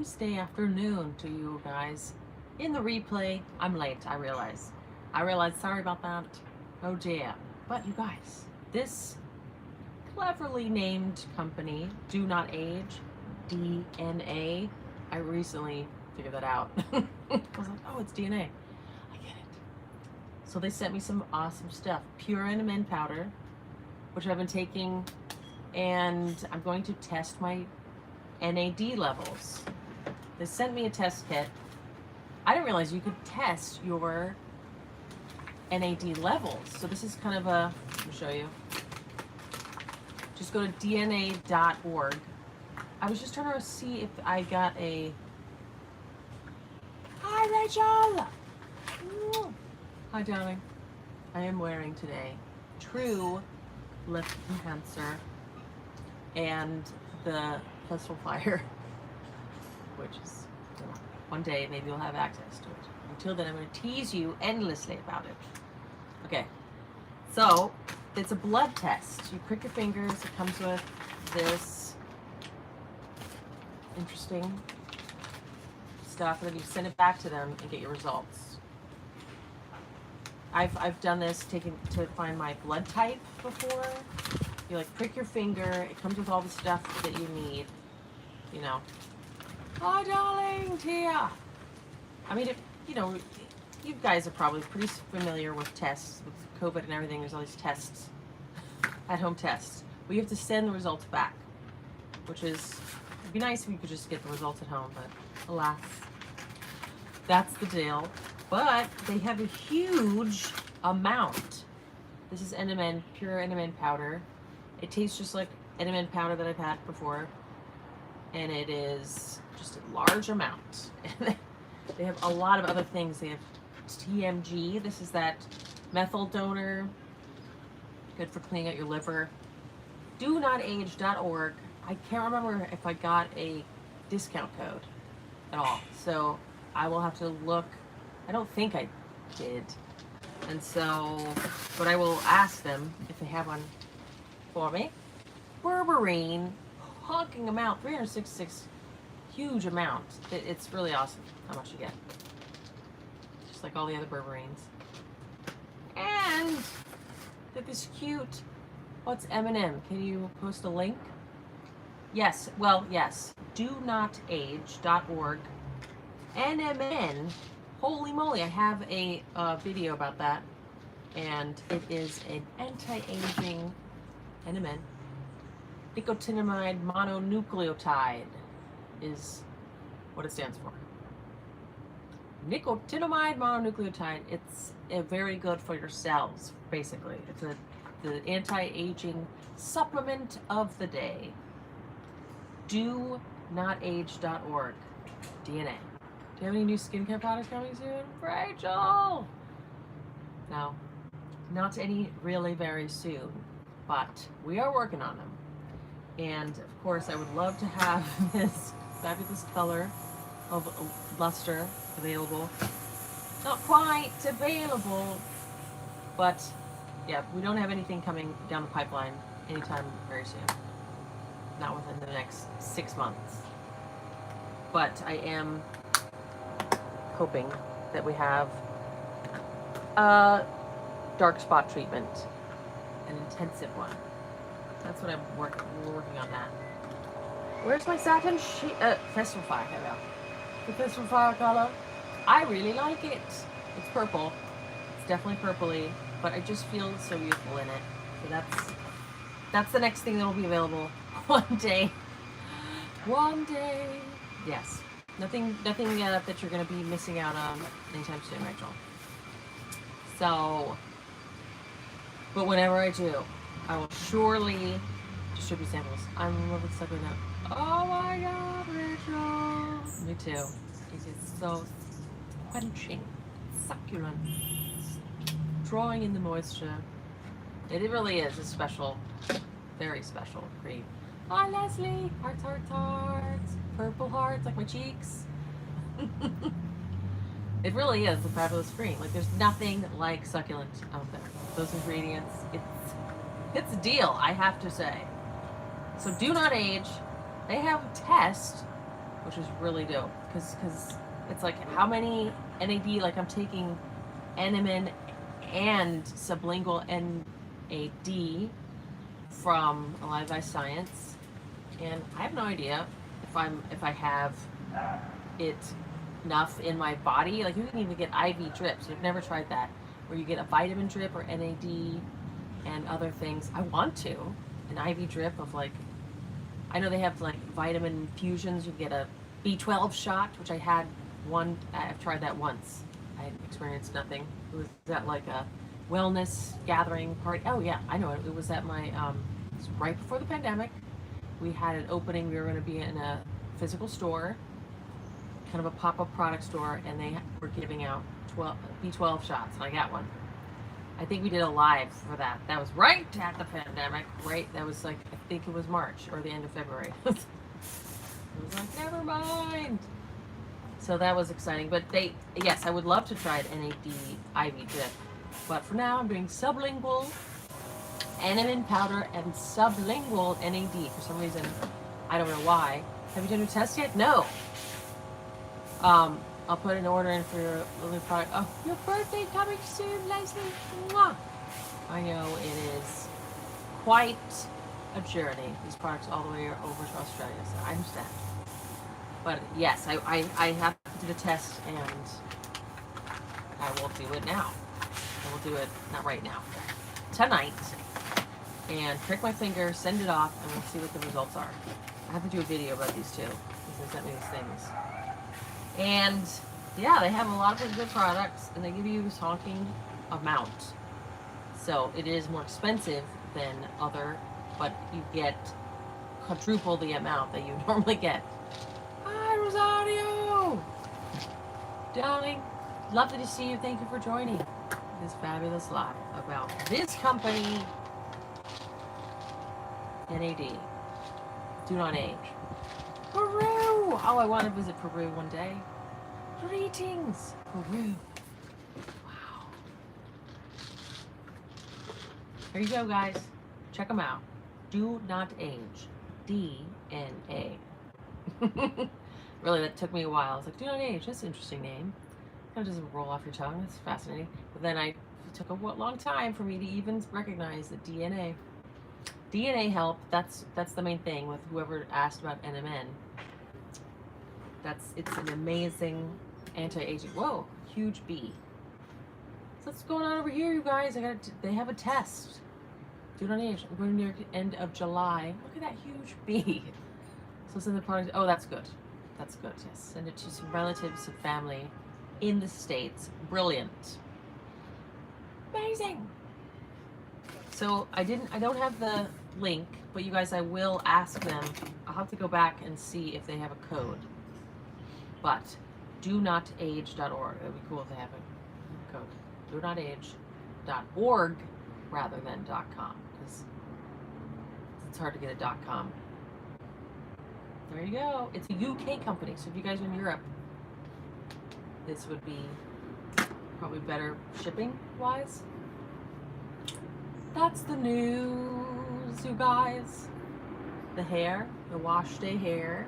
Tuesday afternoon to you guys. In the replay, I'm late, I realize. Sorry about that. Oh dear. But you guys, this cleverly named company, DoNotAge, DNA, I recently figured that out. I was like, oh, it's DNA. I get it. So they sent me some awesome stuff. Pure NMN powder, which I've been taking, and I'm going to test my NAD levels. They sent me a test kit. I didn't realize you could test your NAD levels. So this is kind of a, let me show you. Just go to DNA.org. I was just trying to see if I got a, hi Rachel! Hi darling. I am wearing today True Lip Enhancer and the Pestle Fire, which is, you know, one day maybe you'll have access to it. Until then, I'm going to tease you endlessly about it. Okay, so it's a blood test. You prick your fingers. It comes with this interesting stuff, and then you send it back to them and get your results. I've done this to find my blood type before. You like prick your finger. It comes with all the stuff that you need. You know. Hi, darling, Tia. I mean, if, you know, you guys are probably pretty familiar with tests, with COVID and everything. There's all these tests, at-home tests. We have to send the results back, which is, it'd be nice if you could just get the results at home, but alas, that's the deal. But they have a huge amount. This is NMN, pure NMN powder. It tastes just like NMN powder that I've had before, and it is just a large amount. They have a lot of other things. They have TMG. This is that methyl donor, good for cleaning out your liver. DoNotAge.org. I can't remember if I got a discount code at all, so I will have to look. I don't think I did, and so, but I will ask them if they have one for me. Berberine, honking amount, 366, huge amount. It's really awesome how much you get. Just like all the other Berberines. And look, this cute, what's M&M? Can you post a link? Yes, well, yes. DoNotAge.org. NMN, holy moly, I have a video about that. And it is an anti-aging NMN. Nicotinamide mononucleotide is what it stands for. Nicotinamide mononucleotide. It's very good for your cells, basically. It's the anti-aging supplement of the day. DoNotAge.org. DNA. Do you have any new skincare products coming soon? Rachel! No, not any really very soon, but we are working on them. And of course, I would love to have this fabulous color of luster available. Not quite available, but yeah, we don't have anything coming down the pipeline anytime very soon. Not within the next 6 months. But I am hoping that we have a dark spot treatment, an intensive one. That's what I'm working on that. Where's my satin Festival Fire? Here we go. The Festival Fire color. I really like it. It's purple. It's definitely purpley, but I just feel so youthful in it. So that's the next thing that will be available one day. One day. Yes. Nothing that you're going to be missing out on anytime soon, Rachel. So, but whenever I do, I will surely distribute samples. I'm a little bit stuck with that. Oh my God, Rachel. Me too. It is so quenching, succulent, drawing in the moisture. It really is a special, very special cream. Hi, Leslie. Hearts, hearts, hearts. Purple hearts, like my cheeks. It really is a fabulous cream. Like, there's nothing like succulent out there. Those ingredients, it's a deal, I have to say. So DoNotAge, they have a test which is really dope. Because it's like, how many NAD, like I'm taking NMN and sublingual NAD from alivebyscience, and I have no idea if I have it enough in my body. Like, you can even get IV drips. I've never tried that, where you get a vitamin drip or NAD and other things. I want to, an IV drip of, like, I know they have like vitamin infusions. You get a B12 shot, which I had one. I've tried that once. I experienced nothing. It was at like a wellness gathering party. Oh yeah, I know it. It was at my, it was right before the pandemic. We had an opening. We were going to be in a physical store, kind of a pop-up product store, and they were giving out B12 shots, and I got one. I think we did a live for that. That was right at the pandemic, right? That was like, I think it was March or the end of February. It was like, never mind. So that was exciting. But yes, I would love to try an NAD IV drip. But for now, I'm doing sublingual NMN powder and sublingual NAD. For some reason, I don't know why. Have you done your test yet? No. I'll put an order in for your little product. Oh, your birthday coming soon, Leslie. Mwah. I know it is quite a journey. These products all the way over to Australia, so I understand. But yes, I have to do the test, and I will do it now. I will do it, not right now, tonight, and prick my finger, send it off, and we'll see what the results are. I have to do a video about these two, because they sent me these things. And yeah, they have a lot of good products, and they give you a honking amount. So it is more expensive than other, but you get quadruple the amount that you normally get. Hi, Rosario! Darling, lovely to see you. Thank you for joining this fabulous live about this company, NAD. Do not age. Peru! Oh, I want to visit Peru one day. Greetings, Peru. Wow. Here you go, guys. Check them out. Do not age. DNA. Really, that took me a while. I was like, do not age. That's an interesting name. Kind of doesn't roll off your tongue. That's fascinating. But then it took a long time for me to even recognize that DNA help. That's the main thing with whoever asked about NMN. It's an amazing anti-aging. Whoa, huge bee. So what's going on over here, you guys? They have a test. Do not age. I'm going near the end of July. Look at that huge bee. So send the product. Oh, that's good. That's good. Yes, send it to some relatives and family in the States. Brilliant. Amazing. So I don't have the link, but you guys, I will ask them. I'll have to go back and see if they have a code. But DoNotAge.org. It would be cool if they have a code. DoNotAge.org rather than .com, because it's hard to get a .com. There you go. It's a UK company, so if you guys are in Europe, this would be probably better shipping wise. That's the news, you guys. The hair, the wash day hair.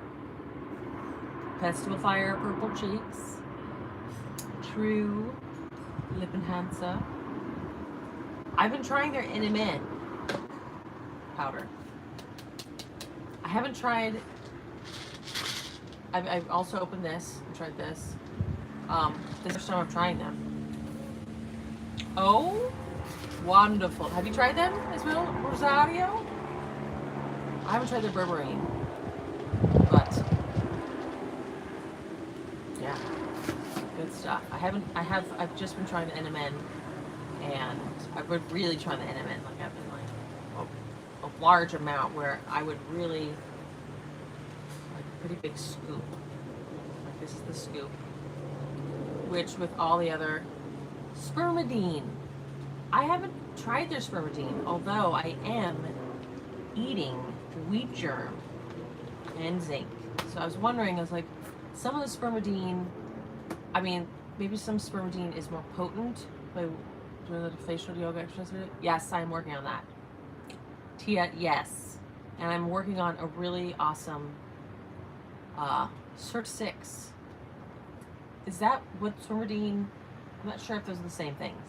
Festival Fire Purple Cheeks. True Lip Enhancer. I've been trying their NMN powder. I haven't tried. I've also opened this and tried this. This is the first time I'm trying them. Oh, wonderful. Have you tried them as well, Rosario? I haven't tried the Berberine, but yeah, good stuff. I've just been trying the NMN, and I've been really trying the NMN. Like, I've been like a large amount where I would really, like, a pretty big scoop. Like, this is the scoop, which with all the other spermidine. I haven't tried their spermidine, although I am eating wheat germ and zinc. So I was wondering, I was like, some of the spermidine, I mean, maybe some spermidine is more potent by doing the facial yoga exercise. Yes, I'm working on that. Tia, yes. And I'm working on a really awesome Cert 6. Is that what Spermidine? I'm not sure if those are the same things.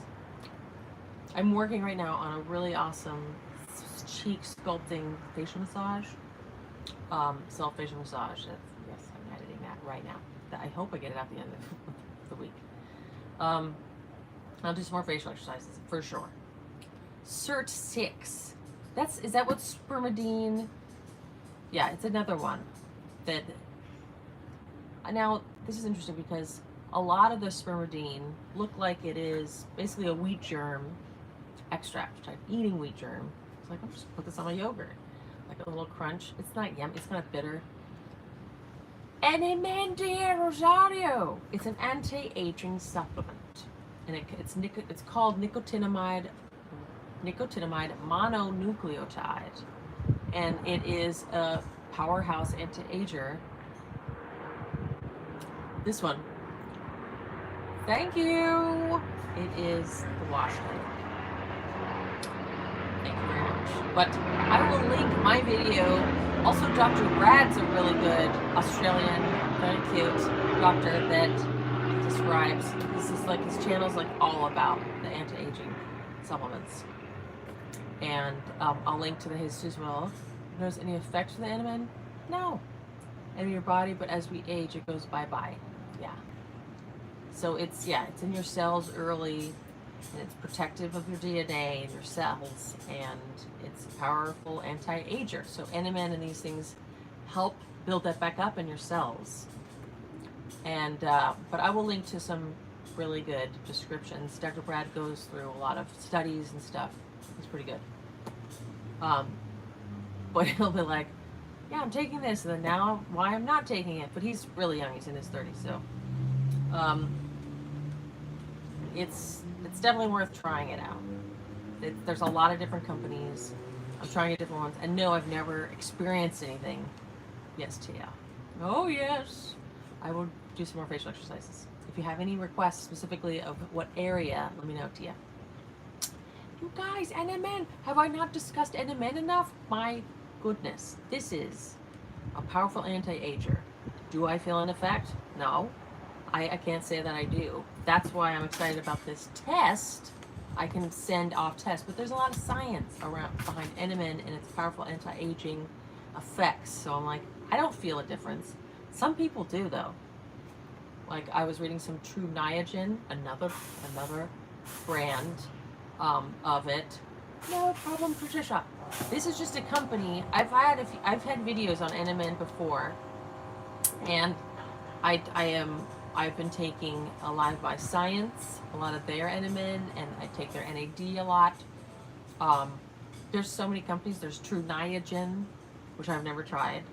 I'm working right now on a really awesome cheek sculpting facial massage. Self-facial massage. Yes, I'm editing that right now. I hope I get it at the end of the week. I'll do some more facial exercises for sure. Cert 6. Is that what Spermidine? Yeah, it's another one. That now this is interesting because a lot of the Spermidine look like it is basically a wheat germ extract type, eating wheat germ. It's like, I'll just put this on my yogurt. Like a little crunch. It's not yum, it's kind of bitter. NAD Rosario. It's an anti-aging supplement. And it's called nicotinamide mononucleotide. And it is a powerhouse anti-ager. This one. Thank you. It is the wash head. Thank you very much. But I will link my video. Also, Dr. Brad's a really good Australian, very cute doctor that describes. This is like his channel's like all about the anti-aging supplements. And I'll link to his as well. Notice any effects of the NMN? No. In your body, but as we age, it goes bye-bye. Yeah. So it's in your cells early, and it's protective of your DNA and your cells, and it's a powerful anti-ager. So NMN and these things help build that back up in your cells. And but I will link to some really good descriptions. Dr. Brad goes through a lot of studies and stuff. It's pretty good. But he'll be like, yeah, I'm taking this, and then now why I'm not taking it. But he's really young, he's in his 30s, so it's definitely worth trying it out. There's a lot of different companies. I'm trying different ones, and no, I've never experienced anything. Yes, Tia. Oh yes, I will do some more facial exercises. If you have any requests specifically of what area, let me know, Tia. You guys, NMN, have I not discussed NMN enough? My goodness, this is a powerful anti-ager. Do I feel an effect? No, I can't say that I do. That's why I'm excited about this test. I can send off tests, but there's a lot of science behind NMN and its powerful anti-aging effects. So I'm like, I don't feel a difference. Some people do though. Like I was reading some True Niagen, another brand of it. No problem, Patricia. This is just a company. I've had videos on NMN before, and I've been taking LiveByScience, a lot of their NMN, and I take their NAD a lot. There's so many companies. There's True Niagen, which I've never tried.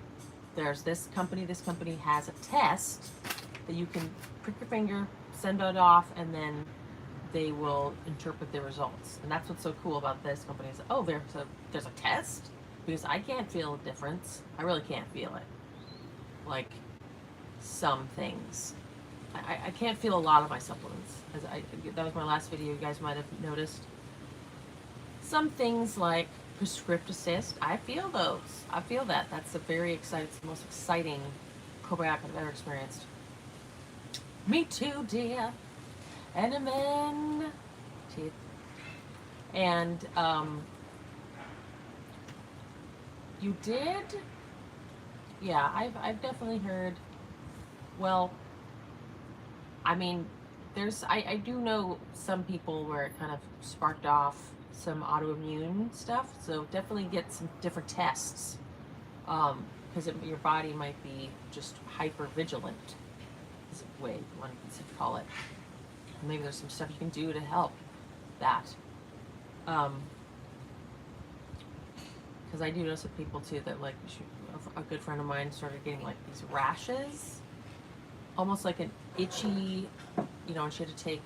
There's this company. This company has a test that you can prick your finger, send it off, and then they will interpret the results. And that's what's so cool about this company is, oh, there's a test? Because I can't feel a difference. I really can't feel it. Like some things. I can't feel a lot of my supplements. That was my last video, you guys might have noticed. Some things like Prescript Assist, I feel those. I feel that. That's a very exciting, it's the most exciting probiotic I've ever experienced. Me too, dear. NMN teeth. And you did? Yeah, I've definitely heard. Well, I mean, I do know some people where it kind of sparked off some autoimmune stuff, so definitely get some different tests, because your body might be just hyper vigilant, is a way one can call it. Maybe there's some stuff you can do to help that, because I do know some people too that like a good friend of mine started getting like these rashes, almost like an itchy, and she had to take,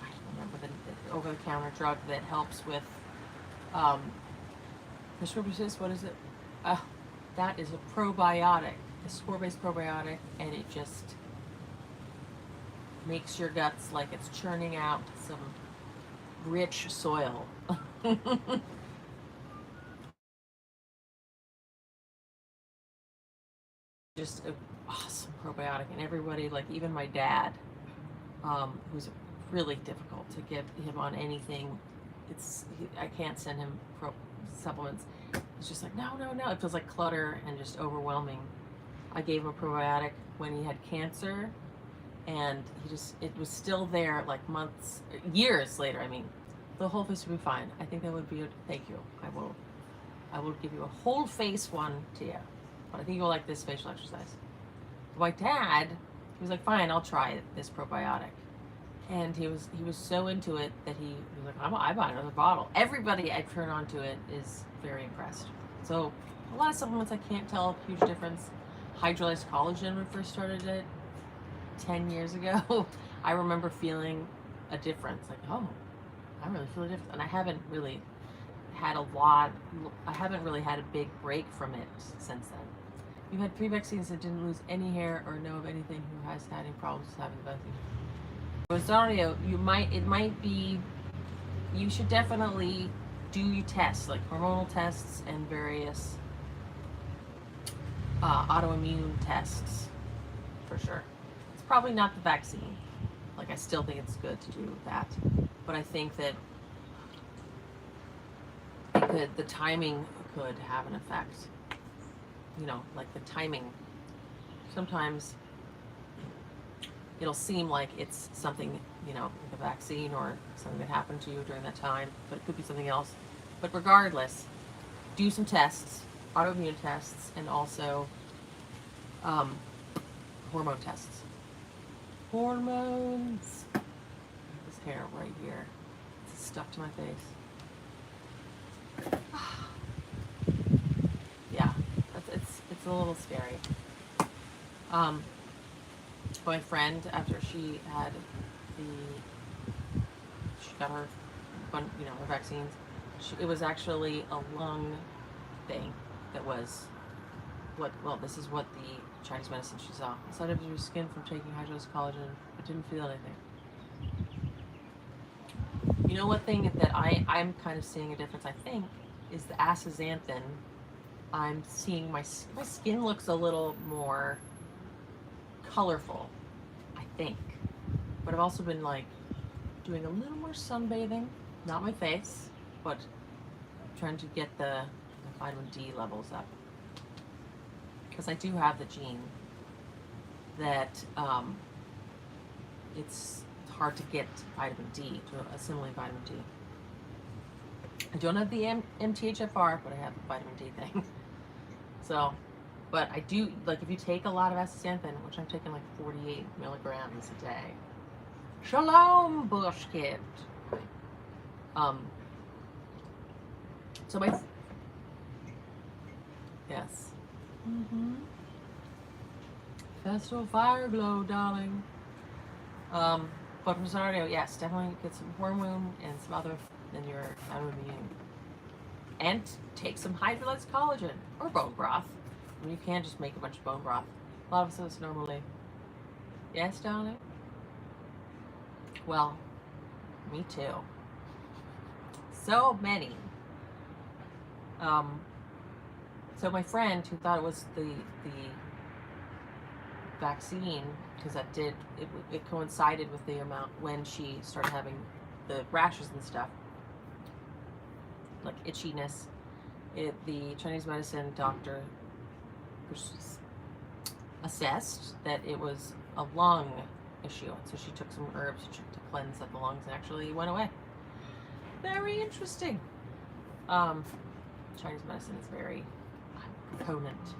I don't remember the over-the-counter drug that helps with prescription. What is it? That is a probiotic, a spore-based probiotic, and it just makes your guts like it's churning out some rich soil. just an awesome probiotic, and everybody, like even my dad, who's really difficult to get him on anything. I can't send him supplements. It's just like, no, no, no. It feels like clutter and just overwhelming. I gave him a probiotic when he had cancer, and it was still there like years later. I mean, the whole face would be fine. I think that would be thank you. I will give you a whole face one to you. But I think you'll like this facial exercise. My dad, he was like, fine, I'll try it, this probiotic. And he was so into it that he was like, I buy another bottle. Everybody I turn on to it is very impressed. So a lot of supplements I can't tell a huge difference. Hydrolyzed collagen when I first started it 10 years ago. I remember feeling a difference. Like, oh, I really feel a difference. And I haven't really had a big break from it since then. You've had 3 vaccines and didn't lose any hair or know of anything who has had any problems with having the vaccine. Rosario, you should definitely do your tests, like hormonal tests and various autoimmune tests, for sure. It's probably not the vaccine. Like, I still think it's good to do that. But I think that the timing could have an effect. You know, like the timing. Sometimes it'll seem like it's something, you know, like a vaccine or something that happened to you during that time, but it could be something else. But regardless, do some tests, autoimmune tests, and also hormone tests. Hormones. This hair right here, it's stuck to my face. Yeah, it's a little scary. My friend, after she got her vaccines, it was actually a lung thing that was this is what the Chinese medicine she saw. Inside of your skin from taking hydrolyzed collagen, but didn't feel anything. You know, what thing that I'm kind of seeing a difference, I think, is the astaxanthin. I'm seeing my skin looks a little more colorful, I think. But I've also been like doing a little more sunbathing, not my face, but trying to get the vitamin D levels up. Because I do have the gene that it's hard to get vitamin D, to assimilate vitamin D. I don't have the MTHFR, but I have the vitamin D thing. So, but I do, like, if you take a lot of astaxanthin, which I'm taking like 48 milligrams a day. Shalom, bush kid. So yes. Festival fire glow, darling. But Rosario, yes, definitely get some hormone and some other than your autoimmune. And take some hydrolyzed collagen or bone broth. I mean, you can just make a bunch of bone broth. A lot of us normally. Yes, darling? Well, me too. So many. So my friend who thought it was the vaccine, because it coincided with the amount when she started having the rashes and stuff, like itchiness. The Chinese medicine doctor assessed that it was a lung issue, so she took some herbs to cleanse up the lungs, and actually went away. Very interesting. Chinese medicine is very proponent.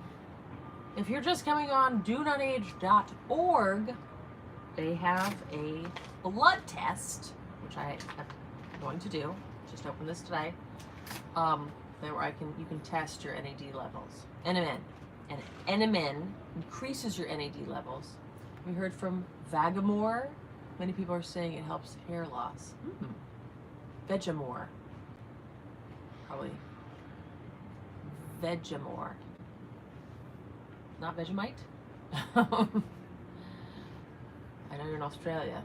If you're just coming on DoNotAge.org, they have a blood test, which I am going to do. Just opened this today. Where you can test your NAD levels. NMN. And NMN increases your NAD levels. We heard from Vagamore. Many people are saying it helps hair loss. Vegemore. Probably Vegemore. Not Vegemite? I know you're in Australia.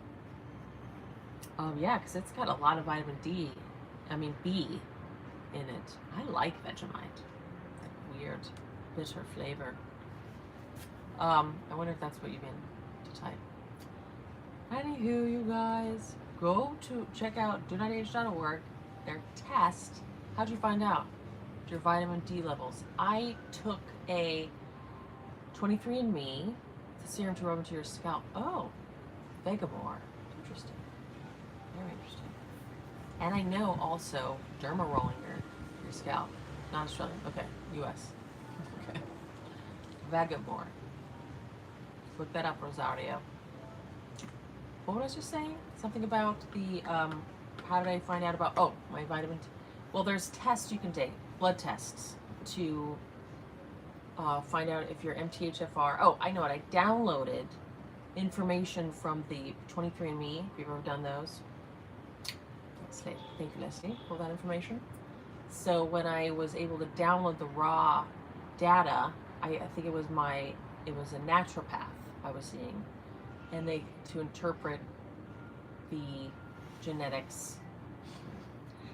Yeah, because it's got a lot of vitamin B in it. I like Vegemite. That weird bitter flavor. I wonder if that's what you mean to type. Anywho, you guys, go to check out DoNotAge.org. Their test. How'd you find out your vitamin D levels? I took a 23andMe, the serum to rub into your scalp. Oh, Vegamore. Interesting. Very interesting. And I know also Derma Rolling your scalp. Not Australian. Okay. US. Okay. Vegamore. Look that up, Rosario. What was I just saying? Something about the, how did I find out about, oh, my vitamin D. Well, there's tests you can take, blood tests, to find out if your MTHFR, oh, I know it, I downloaded information from the 23andMe, if you've ever done those. Thank you, Leslie, for that information. So when I was able to download the raw data, I think it was a naturopath I was seeing, and they, to interpret the genetics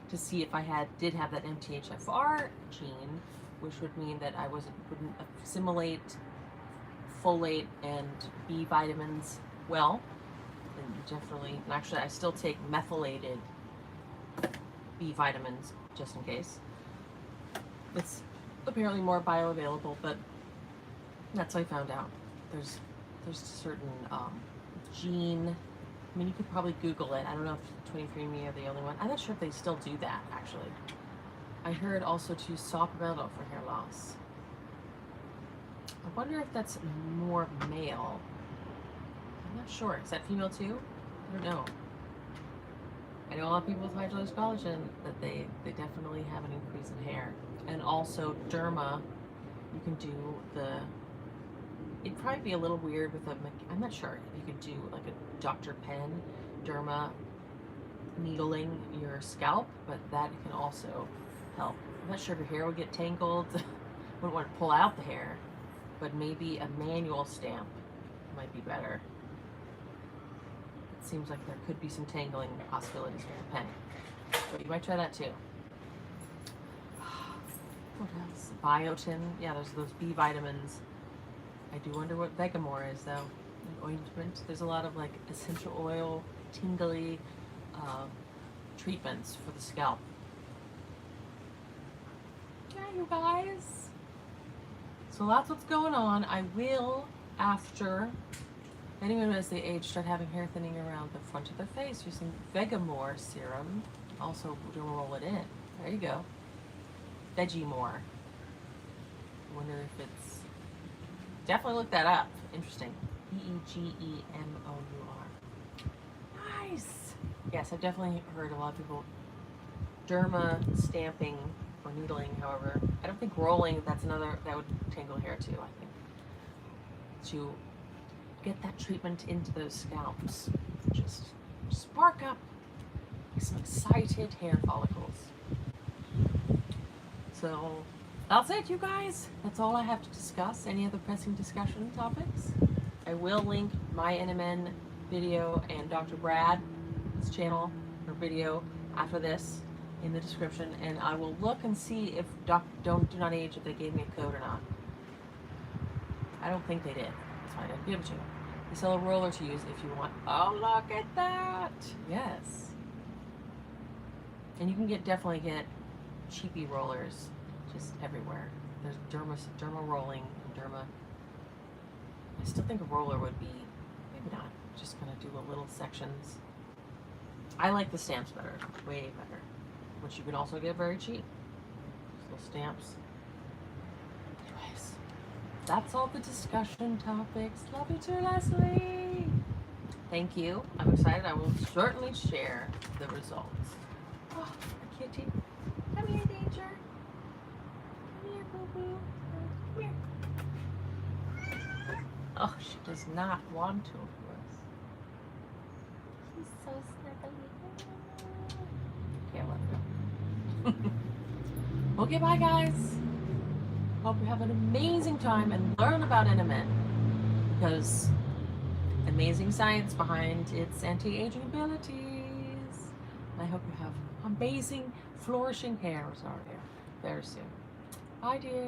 to see if I did have that MTHFR gene, which would mean that I wouldn't assimilate folate and B vitamins well, and definitely, and actually I still take methylated B vitamins just in case. It's apparently more bioavailable, but that's how I found out. There's a certain gene. I mean, you could probably Google it. I don't know if 23andMe are the only one. I'm not sure if they still do that, actually. I heard also to use saw palmetto for hair loss. I wonder if that's more male. I'm not sure. Is that female too? I don't know. I know a lot of people with hydrolyzed collagen that they definitely have an increase in hair. And also Derma, you can do it'd probably be a little weird with I'm not sure if you could do like a Dr. Penn Derma needling your scalp, but that can also help. I'm not sure if your hair would get tangled. Wouldn't want to pull out the hair, but maybe a manual stamp might be better. It seems like there could be some tangling possibilities with the pen, but you might try that too. What else? Biotin. Yeah, there's those B vitamins. I do wonder what Vegamore is, though. An ointment. There's a lot of like essential oil, tingly treatments for the scalp. Yeah, you guys. So that's what's going on. I will, after anyone as they age, start having hair thinning around the front of their face using Vegamore serum. Also, we're gonna roll it in. There you go. Vegemore. I wonder if it's. Definitely look that up. Interesting. Vegemour. Nice. Yes, I've definitely heard a lot of people derma stamping or needling. However, I don't think rolling. That would tangle hair too. I think to get that treatment into those scalps, just spark up some excited hair follicles. So that's it, you guys. That's all I have to discuss. Any other pressing discussion topics? I will link my NMN video and Dr. Brad's channel or video after this in the description, and I will look and see if DoNotAge, if they gave me a code or not. I don't think they did. That's why I didn't give it to them. They sell a roller to use if you want. Oh, look at that! Yes. And you can definitely get cheapy rollers just everywhere. There's Derma Rolling and Derma. I still think a roller would be, maybe not, just gonna do little sections. I like the stamps better, way better, which you can also get very cheap. Little stamps. Anyways, that's all the discussion topics. Love you too, Leslie. Thank you. I'm excited. I will certainly share the results. Oh, kitty. Come here, Danger. Come here, boo-boo. Come here. Oh, she does not want to, of course. She's so snuggly. Can't let her go. Okay, bye, guys. Hope you have an amazing time and learn about NMN, because amazing science behind its anti-aging abilities. I hope you have amazing, flourishing hair, Rosario, very soon. Bye, dear.